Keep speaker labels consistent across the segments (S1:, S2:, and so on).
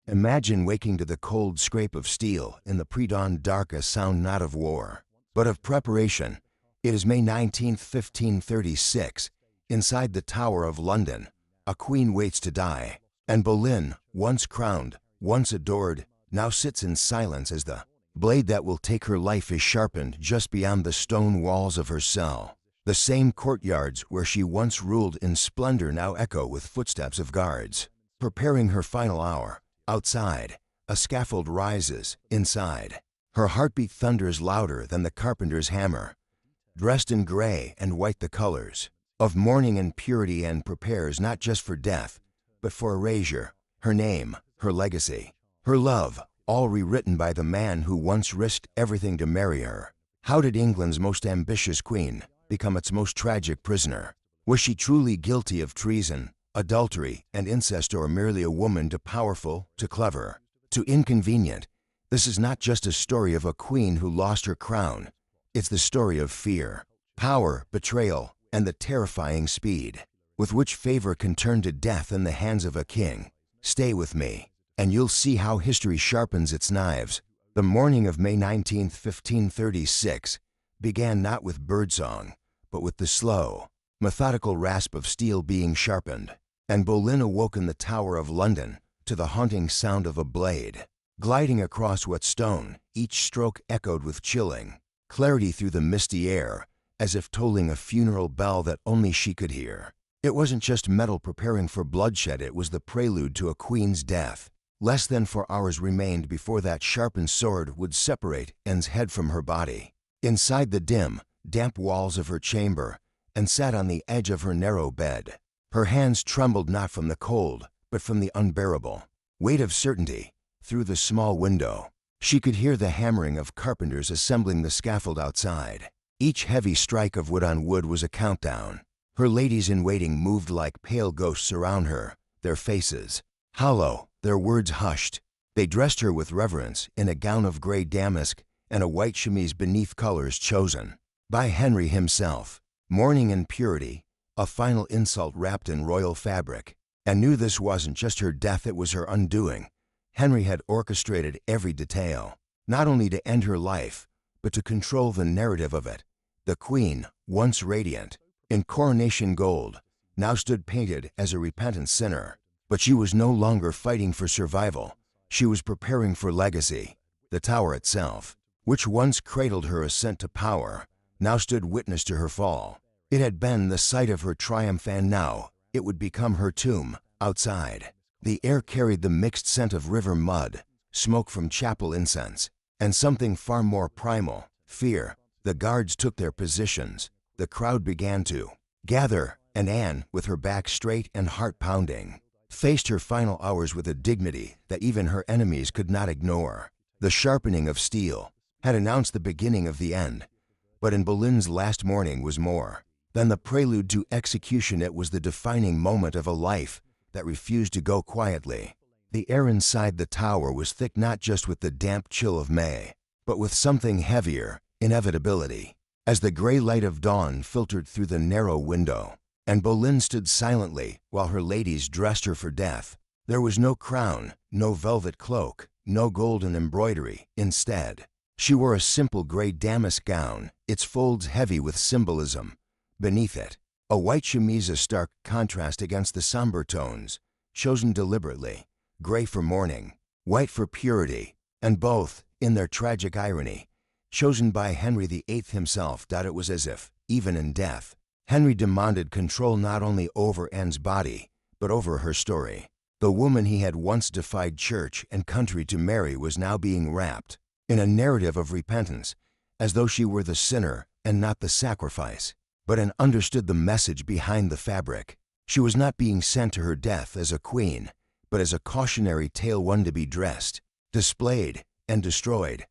S1: Imagine waking to the cold scrape of steel in the pre-dawn dark, a sound not of war, but of preparation. It is May 19th, 1536. Inside the Tower of London, a queen waits to die. Anne Boleyn, once crowned, once adored, now sits in silence as the blade that will take her life is sharpened just beyond the stone walls of her cell. The same courtyards where she once ruled in splendor now echo with footsteps of guards, preparing her final hour. Outside, a scaffold rises. Inside, her heartbeat thunders louder than the carpenter's hammer. Dressed in gray and white, the colors of mourning and purity, and prepares not just for death, but for erasure. Her name, her legacy, her love, all rewritten by the man who once risked everything to marry her. How did England's most ambitious queen become its most tragic prisoner? Was she truly guilty of treason, adultery, and incest, or merely a woman too powerful, too clever, too inconvenient? This is not just a story of a queen who lost her crown. It's the story of fear, power, betrayal, and the terrifying speed with which favor can turn to death in the hands of a king. Stay with me, and you'll see how history sharpens its knives. The morning of May 19th, 1536, began not with birdsong, but with the slow, methodical rasp of steel being sharpened. Anne Boleyn awoke in the Tower of London to the haunting sound of a blade gliding across wet stone. Each stroke echoed with chilling clarity through the misty air, as if tolling a funeral bell that only she could hear. It wasn't just metal preparing for bloodshed, it was the prelude to a queen's death. Less than 4 hours remained before that sharpened sword would separate Anne's head from her body. Inside the dim, damp walls of her chamber, Anne sat on the edge of her narrow bed. Her hands trembled not from the cold, but from the unbearable weight of certainty. Through the small window, she could hear the hammering of carpenters assembling the scaffold outside. Each heavy strike of wood on wood was a countdown. Her ladies-in-waiting moved like pale ghosts around her, their faces hollow, their words hushed. They dressed her with reverence in a gown of gray damask and a white chemise beneath colors chosen by Henry himself. Mourning in purity, a final insult wrapped in royal fabric. And knew this wasn't just her death, it was her undoing. Henry had orchestrated every detail, not only to end her life, but to control the narrative of it. The queen, once radiant in coronation gold, now stood painted as a repentant sinner. But she was no longer fighting for survival. She was preparing for legacy. The tower itself, which once cradled her ascent to power, now stood witness to her fall. It had been the site of her triumph, and now it would become her tomb. Outside, the air carried the mixed scent of river mud, smoke from chapel incense, and something far more primal, fear. The guards took their positions. The crowd began to gather, and Anne, with her back straight and heart pounding, faced her final hours with a dignity that even her enemies could not ignore. The sharpening of steel had announced the beginning of the end, but in Boleyn's last morning was more than the prelude to execution. It was the defining moment of a life that refused to go quietly. The air inside the tower was thick not just with the damp chill of May, but with something heavier, inevitability. As the gray light of dawn filtered through the narrow window, and Boleyn stood silently while her ladies dressed her for death. There was no crown, no velvet cloak, no golden embroidery. Instead, she wore a simple gray damask gown, its folds heavy with symbolism. Beneath it, a white chemise, a stark contrast against the somber tones, chosen deliberately, gray for mourning, white for purity, and both, in their tragic irony, chosen by Henry VIII himself. It was as if, even in death, Henry demanded control not only over Anne's body, but over her story. The woman he had once defied church and country to marry was now being wrapped in a narrative of repentance, as though she were the sinner and not the sacrifice. But Anne understood the message behind the fabric. She was not being sent to her death as a queen, but as a cautionary tale, one to be dressed, displayed, and destroyed.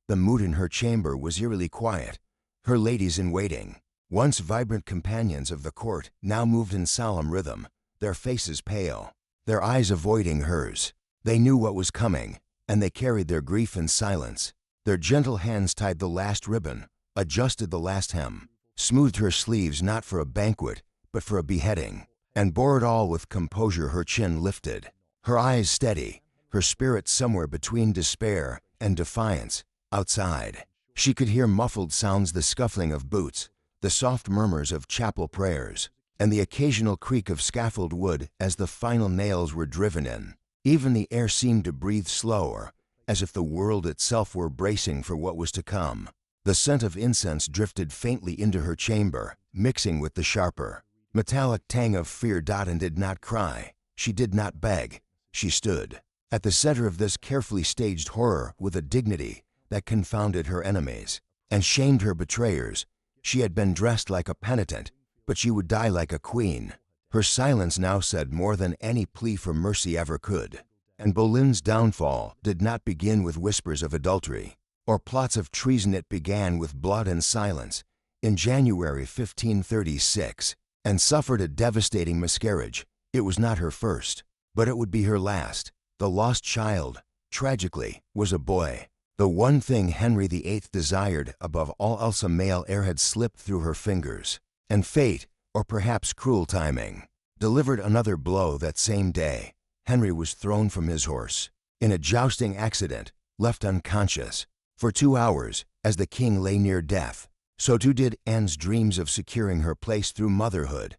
S1: The mood in her chamber was eerily quiet. Her ladies-in-waiting, once vibrant companions of the court, now moved in solemn rhythm, their faces pale, their eyes avoiding hers. They knew what was coming, and they carried their grief in silence. Their gentle hands tied the last ribbon, adjusted the last hem, smoothed her sleeves not for a banquet, but for a beheading, and bore it all with composure, her chin lifted, her eyes steady, her spirit somewhere between despair and defiance. Outside, she could hear muffled sounds, the scuffling of boots, the soft murmurs of chapel prayers, and the occasional creak of scaffold wood as the final nails were driven in. Even the air seemed to breathe slower, as if the world itself were bracing for what was to come. The scent of incense drifted faintly into her chamber, mixing with the sharper, metallic tang of fear. And did not cry. She did not beg. She stood at the center of this carefully staged horror with a dignity that confounded her enemies and shamed her betrayers. She had been dressed like a penitent, but she would die like a queen. Her silence now said more than any plea for mercy ever could. Anne Boleyn's downfall did not begin with whispers of adultery or plots of treason. It began with blood and silence. In January 1536, Anne suffered a devastating miscarriage. It was not her first, but it would be her last. The lost child, tragically, was a boy. The one thing Henry VIII desired above all else. A male heir had slipped through her fingers, and fate, or perhaps cruel timing, delivered another blow that same day. Henry was thrown from his horse in a jousting accident, left unconscious. For 2 hours, as the king lay near death, so too did Anne's dreams of securing her place through motherhood.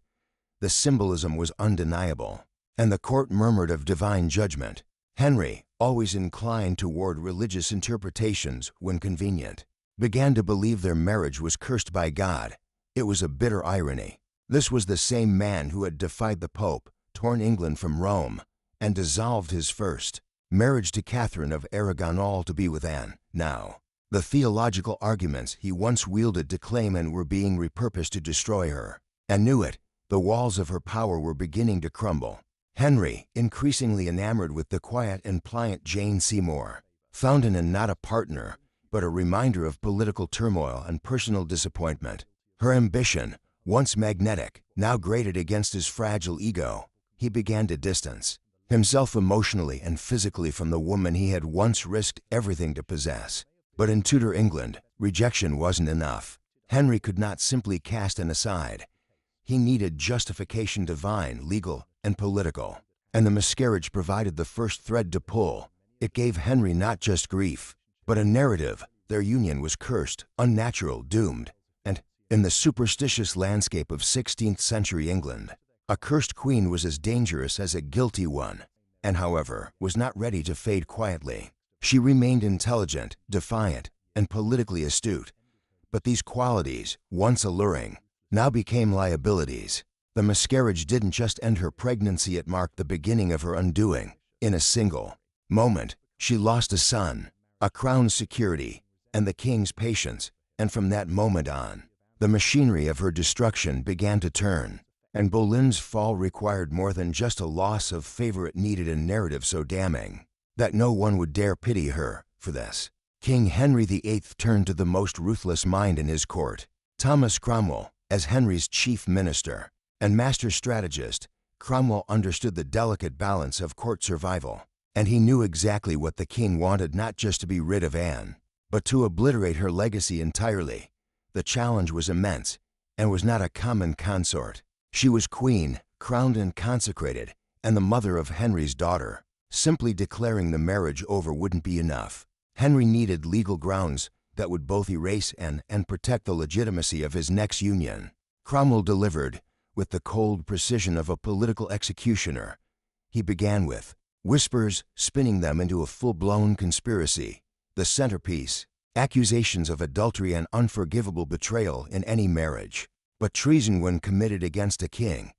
S1: The symbolism was undeniable, and the court murmured of divine judgment. Henry, always inclined toward religious interpretations when convenient, began to believe their marriage was cursed by God. It was a bitter irony. This was the same man who had defied the Pope, torn England from Rome, and dissolved his first marriage to Catherine of Aragon, all to be with Anne. Now, the theological arguments he once wielded to claim Anne were being repurposed to destroy her. Anne knew it. The walls of her power were beginning to crumble. Henry, increasingly enamored with the quiet and pliant Jane Seymour, found in Anne not a partner, but a reminder of political turmoil and personal disappointment. Her ambition, once magnetic, now grated against his fragile ego. He began to distance himself emotionally and physically from the woman he had once risked everything to possess. But in Tudor England, rejection wasn't enough. Henry could not simply cast Anne aside. He needed justification, divine, legal, and political. And the miscarriage provided the first thread to pull. It gave Henry not just grief, but a narrative. Their union was cursed, unnatural, doomed. And in the superstitious landscape of 16th century England, a cursed queen was as dangerous as a guilty one. Anne, however, was not ready to fade quietly. She remained intelligent, defiant, and politically astute. But these qualities, once alluring, now became liabilities. The miscarriage didn't just end her pregnancy, it marked the beginning of her undoing. In a single moment, she lost a son, a crown's security, and the king's patience, and from that moment on, the machinery of her destruction began to turn. And Boleyn's fall required more than just a loss of favor. It needed a narrative so damning that no one would dare pity her for this. King Henry VIII turned to the most ruthless mind in his court, Thomas Cromwell, as Henry's chief minister and master strategist. Cromwell understood the delicate balance of court survival, and he knew exactly what the king wanted: not just to be rid of Anne, but to obliterate her legacy entirely. The challenge was immense, and was not a common consort. She was queen, crowned and consecrated, and the mother of Henry's daughter. Simply declaring the marriage over wouldn't be enough. Henry needed legal grounds that would both erase Anne and protect the legitimacy of his next union. Cromwell delivered with the cold precision of a political executioner. He began with whispers, spinning them into a full-blown conspiracy. The centerpiece: accusations of adultery and unforgivable betrayal in any marriage, but treason when committed against a king.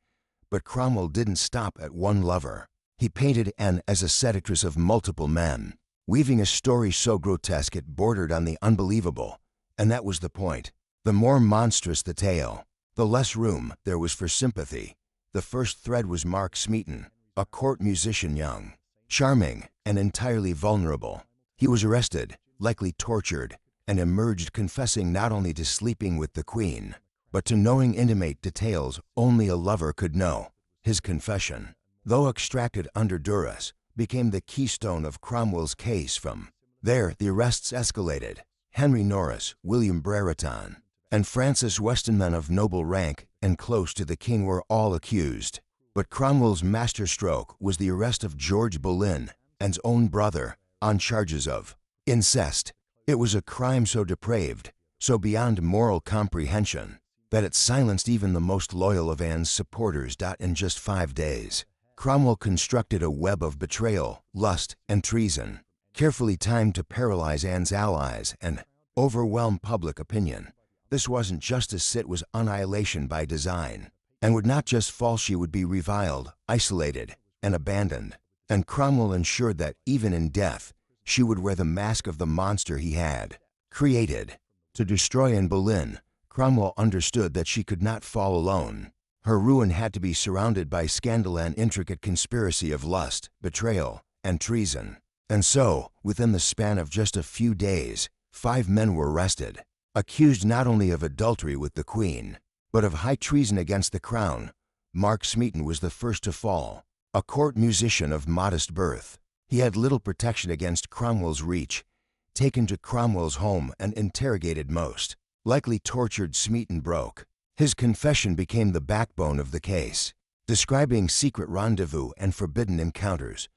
S1: But Cromwell didn't stop at one lover. He painted Anne as a seductress of multiple men, weaving a story so grotesque it bordered on the unbelievable. And that was the point. The more monstrous the tale, the less room there was for sympathy. The first thread was Mark Smeaton, a court musician, young, charming, and entirely vulnerable. He was arrested, likely tortured, and emerged confessing not only to sleeping with the queen, but to knowing intimate details only a lover could know. His confession, though extracted under duress, became the keystone of Cromwell's case. From there, the arrests escalated. Henry Norris, William Brereton, and Francis Weston, men of noble rank and close to the king, were all accused. But Cromwell's masterstroke was the arrest of George Boleyn, Anne's own brother, on charges of incest. It was a crime so depraved, so beyond moral comprehension, that it silenced even the most loyal of Anne's supporters. In just 5 days, Cromwell constructed a web of betrayal, lust, and treason, carefully timed to paralyze Anne's allies and overwhelm public opinion. This wasn't justice, it was annihilation by design. Anne would not just fall, she would be reviled, isolated, and abandoned. And Cromwell ensured that, even in death, she would wear the mask of the monster he had created. To destroy Anne Boleyn, Cromwell understood that she could not fall alone. Her ruin had to be surrounded by scandal and intricate conspiracy of lust, betrayal, and treason. And so, within the span of just a few days, 5 men were arrested, accused not only of adultery with the Queen, but of high treason against the crown. Mark Smeaton was the first to fall, a court musician of modest birth. He had little protection against Cromwell's reach. Taken to Cromwell's home and interrogated, most likely tortured, Smeaton broke. His confession became the backbone of the case, describing secret rendezvous and forbidden encounters.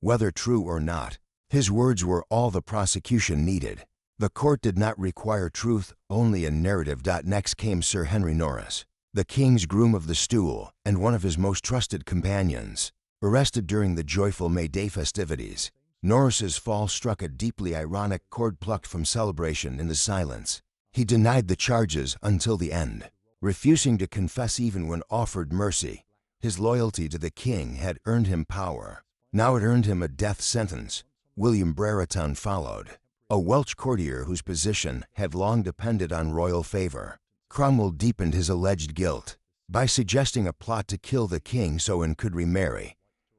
S1: Whether true or not, his words were all the prosecution needed. The court did not require truth, only a narrative. Next came Sir Henry Norris, the king's groom of the stool and one of his most trusted companions, arrested during the joyful May Day festivities. Norris's fall struck a deeply ironic chord plucked from celebration in the silence. He denied the charges until the end, refusing to confess even when offered mercy. His loyalty to the king had earned him power. Now it earned him a death sentence. William Brereton followed, a Welsh courtier whose position had long depended on royal favor. Cromwell deepened his alleged guilt by suggesting a plot to kill the king so Anne could remarry.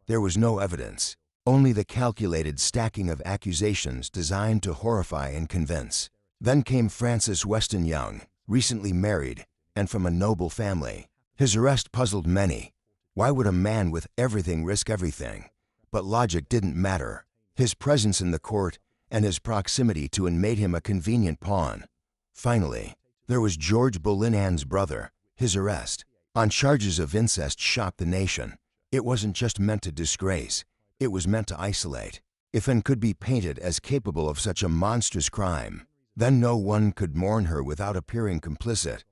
S1: There was no evidence, only the calculated stacking of accusations designed to horrify and convince. Then came Francis Weston Young, recently married, and from a noble family. His arrest puzzled many. Why would a man with everything risk everything? But logic didn't matter. His presence in the court and his proximity to Anne made him a convenient pawn. Finally, there was George Boleyn, Anne's brother. His arrest, on charges of incest, shocked the nation. It wasn't just meant to disgrace, it was meant to isolate. If Anne could be painted as capable of such a monstrous crime, then no one could mourn her without appearing complicit.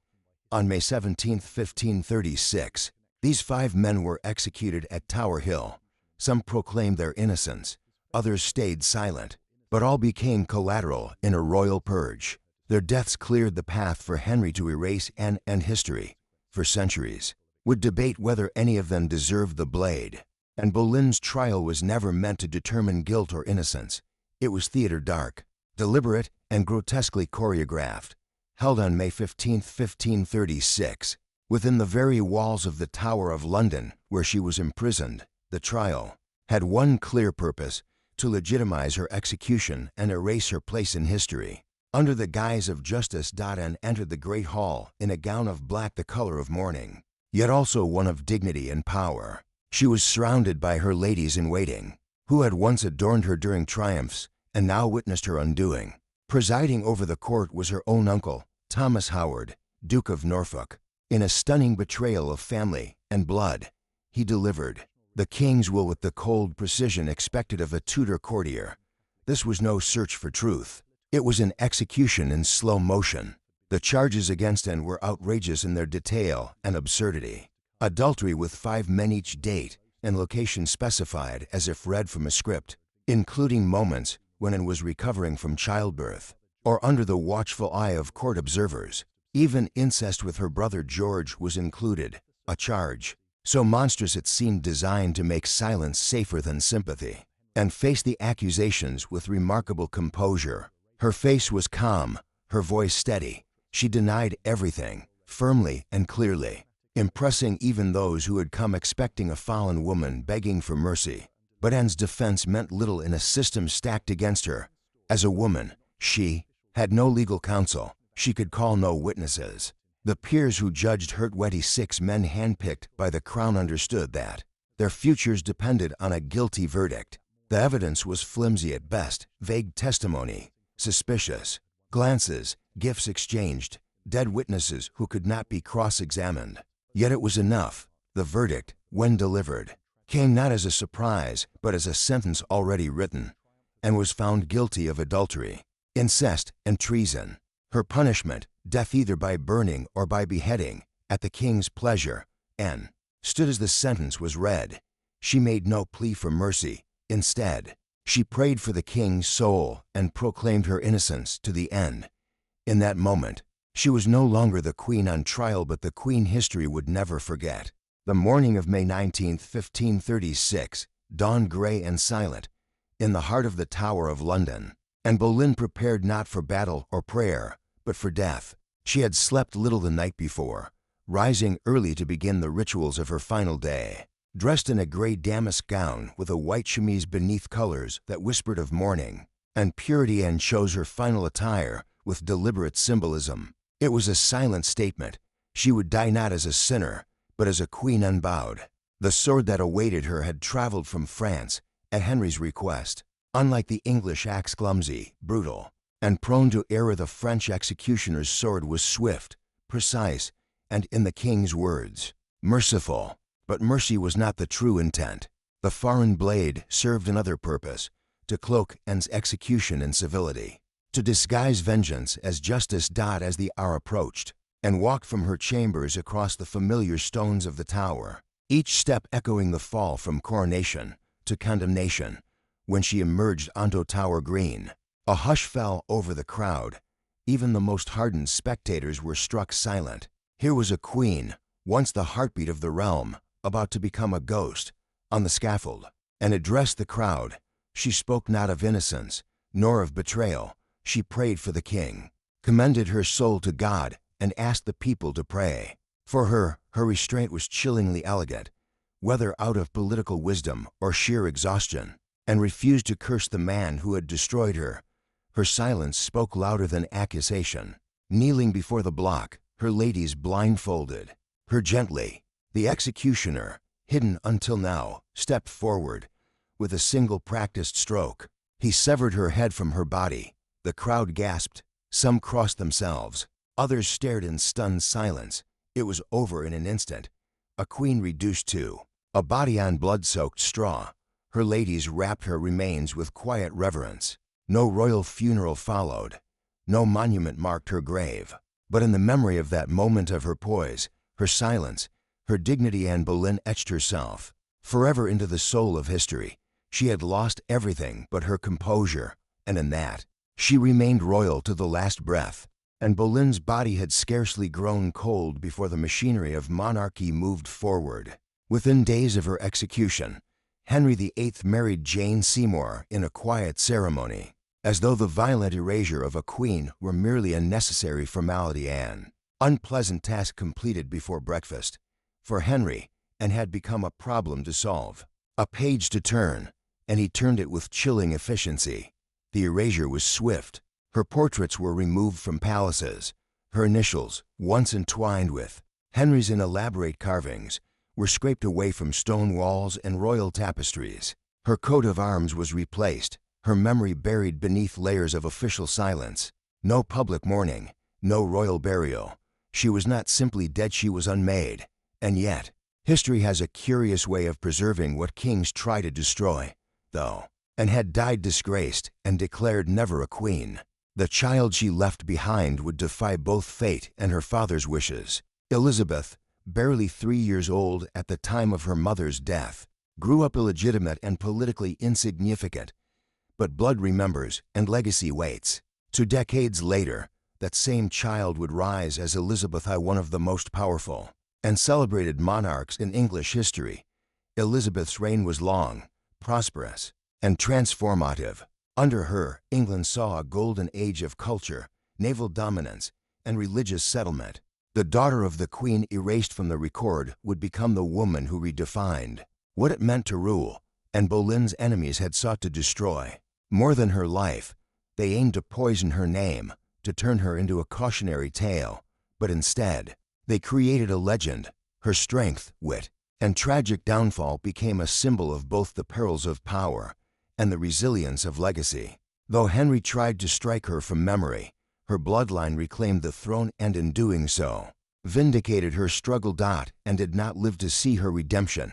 S1: On May 17, 1536, these 5 men were executed at Tower Hill. Some proclaimed their innocence, others stayed silent, but all became collateral in a royal purge. Their deaths cleared the path for Henry to erase Anne, and history, for centuries, would debate whether any of them deserved the blade. And Boleyn's trial was never meant to determine guilt or innocence. It was theater, dark, deliberate, and grotesquely choreographed, held on May 15, 1536, within the very walls of the Tower of London, where she was imprisoned. The trial had one clear purpose: to legitimize her execution and erase her place in history. Under the guise of justice, Anne entered the Great Hall in a gown of black, the color of mourning, yet also one of dignity and power. She was surrounded by her ladies-in-waiting, who had once adorned her during triumphs and now witnessed her undoing. Presiding over the court was her own uncle, Thomas Howard, Duke of Norfolk. In a stunning betrayal of family and blood, he delivered the king's will with the cold precision expected of a Tudor courtier. This was no search for truth. It was an execution in slow motion. The charges against Anne were outrageous in their detail and absurdity. Adultery with 5 men, each date and location specified as if read from a script, including moments when Anne was recovering from childbirth or under the watchful eye of court observers. Even incest with her brother George was included, a charge so monstrous it seemed designed to make silence safer than sympathy. Anne faced the accusations with remarkable composure. Her face was calm, her voice steady. She denied everything, firmly and clearly, impressing even those who had come expecting a fallen woman begging for mercy. But Anne's defense meant little in a system stacked against her. As a woman, she had no legal counsel. She could call no witnesses. The peers who judged her 26 men handpicked by the crown understood that their futures depended on a guilty verdict. The evidence was flimsy at best, vague testimony, suspicious glances, gifts exchanged, dead witnesses who could not be cross-examined. Yet it was enough. The verdict, when delivered, came not as a surprise but as a sentence already written, and was found guilty of adultery, incest, and treason. Her punishment, death either by burning or by beheading, at the king's pleasure. Anne stood as the sentence was read. She made no plea for mercy. Instead, she prayed for the king's soul and proclaimed her innocence to the end. In that moment, she was no longer the queen on trial but the queen history would never forget. The morning of May 19, 1536, dawned grey and silent, in the heart of the Tower of London. Anne Boleyn prepared not for battle or prayer, but for death. She had slept little the night before, rising early to begin the rituals of her final day. Dressed in a grey damask gown with a white chemise beneath colors that whispered of mourning and purity, Anne chose her final attire with deliberate symbolism. It was a silent statement. She would die not as a sinner, but as a queen unbowed. The sword that awaited her had traveled from France at Henry's request. Unlike the English axe, clumsy, brutal, and prone to error, the French executioner's sword was swift, precise, and, in the king's words, merciful. But mercy was not the true intent. The foreign blade served another purpose, to cloak Anne's execution in civility, to disguise vengeance as justice. As the hour approached, Anne walked from her chambers across the familiar stones of the tower, each step echoing the fall from coronation to condemnation. When she emerged onto Tower Green, a hush fell over the crowd. Even the most hardened spectators were struck silent. Here was a queen, once the heartbeat of the realm, about to become a ghost, on the scaffold, and addressed the crowd. She spoke not of innocence, nor of betrayal. She prayed for the king, commended her soul to God, and asked the people to pray. For her restraint was chillingly elegant, whether out of political wisdom or sheer exhaustion, and refused to curse the man who had destroyed her. Her silence spoke louder than accusation. Kneeling before the block, her ladies blindfolded her gently. The executioner, hidden until now, stepped forward. With a single practiced stroke, he severed her head from her body. The crowd gasped. Some crossed themselves. Others stared in stunned silence. It was over in an instant. A queen reduced to a body on blood-soaked straw. Her ladies wrapped her remains with quiet reverence. No royal funeral followed. No monument marked her grave. But in the memory of that moment of her poise, her silence, her dignity, Anne Boleyn etched herself forever into the soul of history. She had lost everything but her composure, and in that, she remained royal to the last breath. Anne Boleyn's body had scarcely grown cold before the machinery of monarchy moved forward. Within days of her execution, Henry VIII married Jane Seymour in a quiet ceremony, as though the violent erasure of a queen were merely a necessary formality. An unpleasant task completed before breakfast for Henry, and had become a problem to solve, a page to turn, and he turned it with chilling efficiency. The erasure was swift. Her portraits were removed from palaces. Her initials, once entwined with Henry's in elaborate carvings, were scraped away from stone walls and royal tapestries. Her coat of arms was replaced, her memory buried beneath layers of official silence. No public mourning, no royal burial. She was not simply dead, she was unmade. And yet, history has a curious way of preserving what kings try to destroy, though, and had died disgraced and declared never a queen. The child she left behind would defy both fate and her father's wishes. Elizabeth, barely 3 years old at the time of her mother's death, grew up illegitimate and politically insignificant. But blood remembers and legacy waits. 2 decades later, that same child would rise as Elizabeth I, one of the most powerful and celebrated monarchs in English history. Elizabeth's reign was long, prosperous, and transformative. Under her, England saw a golden age of culture, naval dominance, and religious settlement. The daughter of the queen erased from the record would become the woman who redefined what it meant to rule, and Boleyn's enemies had sought to destroy. More than her life, they aimed to poison her name, to turn her into a cautionary tale. But instead, they created a legend. Her strength, wit, and tragic downfall became a symbol of both the perils of power and the resilience of legacy. Though Henry tried to strike her from memory, her bloodline reclaimed the throne and in doing so, vindicated her struggle. And did not live to see her redemption,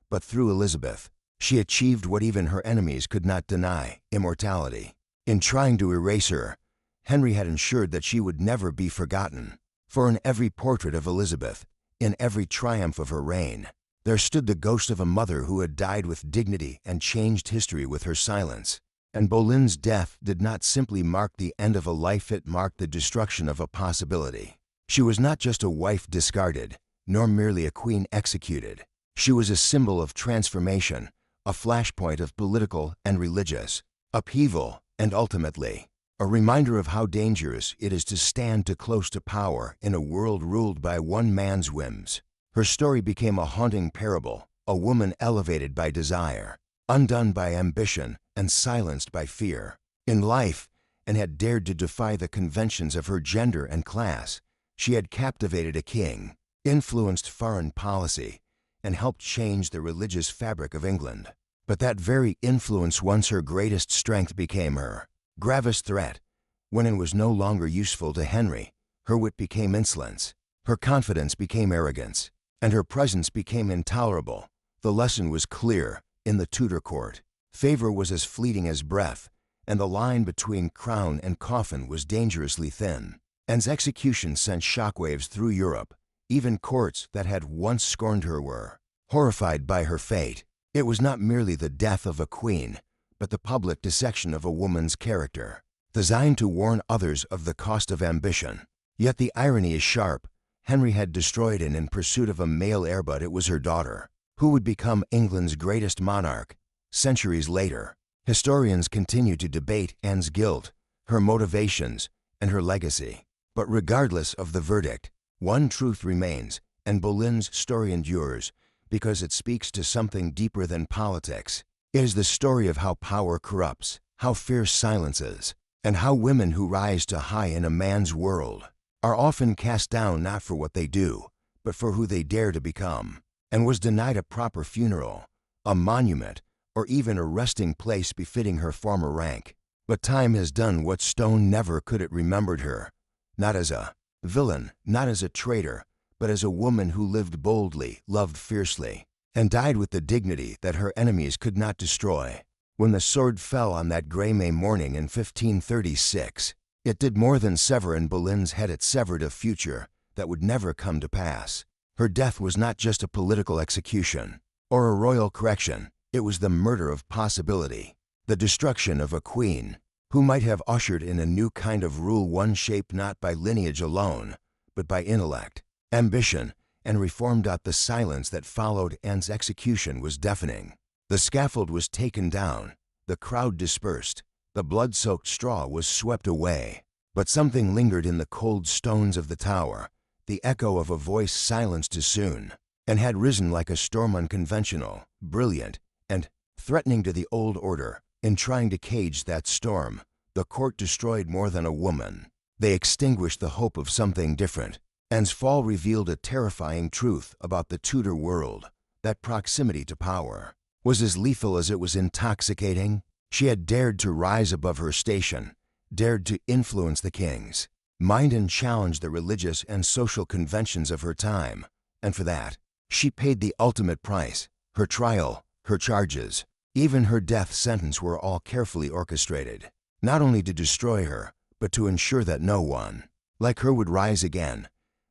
S1: But through Elizabeth, she achieved what even her enemies could not deny: immortality. In trying to erase her, Henry had ensured that she would never be forgotten. For in every portrait of Elizabeth, in every triumph of her reign, there stood the ghost of a mother who had died with dignity and changed history with her silence. Anne Boleyn's death did not simply mark the end of a life, it marked the destruction of a possibility. She was not just a wife discarded, nor merely a queen executed. She was a symbol of transformation, a flashpoint of political and religious upheaval, and ultimately, a reminder of how dangerous it is to stand too close to power in a world ruled by one man's whims. Her story became a haunting parable, a woman elevated by desire, undone by ambition, and silenced by fear. In life, and had dared to defy the conventions of her gender and class, she had captivated a king, influenced foreign policy, and helped change the religious fabric of England. But that very influence, once her greatest strength, became her gravest threat. When it was no longer useful to Henry, her wit became insolence, her confidence became arrogance, and her presence became intolerable. The lesson was clear in the Tudor court. Favor was as fleeting as breath, and the line between crown and coffin was dangerously thin. Anne's execution sent shockwaves through Europe. Even courts that had once scorned her were horrified by her fate. It was not merely the death of a queen, but the public dissection of a woman's character, designed to warn others of the cost of ambition. Yet the irony is sharp. Henry had destroyed Anne in pursuit of a male heir, but it was her daughter who would become England's greatest monarch. Centuries later, historians continue to debate Anne's guilt, her motivations, and her legacy. But regardless of the verdict, one truth remains: Anne Boleyn's story endures because it speaks to something deeper than politics. It is the story of how power corrupts, how fear silences, and how women who rise too high in a man's world are often cast down not for what they do, but for who they dare to become. And was denied a proper funeral, a monument, or even a resting place befitting her former rank. But time has done what stone never could. It remembered her, not as a villain, not as a traitor, but as a woman who lived boldly, loved fiercely, and died with the dignity that her enemies could not destroy. When the sword fell on that gray May morning in 1536, it did more than sever Anne Boleyn's head. It severed a future that would never come to pass. Her death was not just a political execution or a royal correction. It was the murder of possibility, the destruction of a queen who might have ushered in a new kind of rule, one shaped not by lineage alone, but by intellect, ambition, and reform. The silence that followed Anne's execution was deafening. The scaffold was taken down, the crowd dispersed, the blood-soaked straw was swept away. But something lingered in the cold stones of the tower, the echo of a voice silenced too soon, and had risen like a storm, unconventional, brilliant, and threatening to the old order. In trying to cage that storm, the court destroyed more than a woman. They extinguished the hope of something different. Anne's fall revealed a terrifying truth about the Tudor world: that proximity to power was as lethal as it was intoxicating. She had dared to rise above her station, dared to influence the king's mind and challenge the religious and social conventions of her time. And for that, she paid the ultimate price. Her trial, her charges, even her death sentence were all carefully orchestrated, not only to destroy her, but to ensure that no one like her would rise again.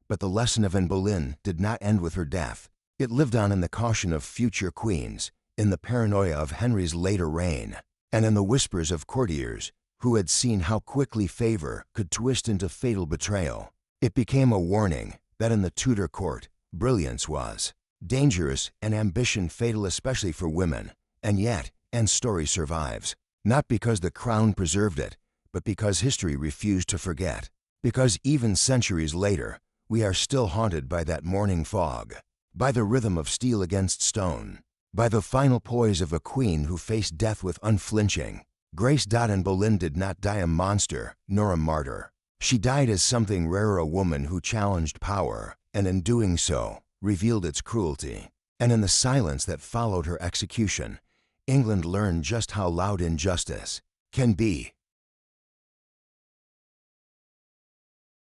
S1: But the lesson of Anne Boleyn did not end with her death. It lived on in the caution of future queens, in the paranoia of Henry's later reign, and in the whispers of courtiers who had seen how quickly favor could twist into fatal betrayal. It became a warning that in the Tudor court, brilliance was dangerous and ambition fatal, especially for women. And yet, Anne's story survives, not because the crown preserved it, but because history refused to forget. Because even centuries later, we are still haunted by that morning fog, by the rhythm of steel against stone, by the final poise of a queen who faced death with unflinching grace. Anne Boleyn did not die a monster, nor a martyr. She died as something rarer, a woman who challenged power, and in doing so, revealed its cruelty. And in the silence that followed her execution, England learned just how loud injustice can be.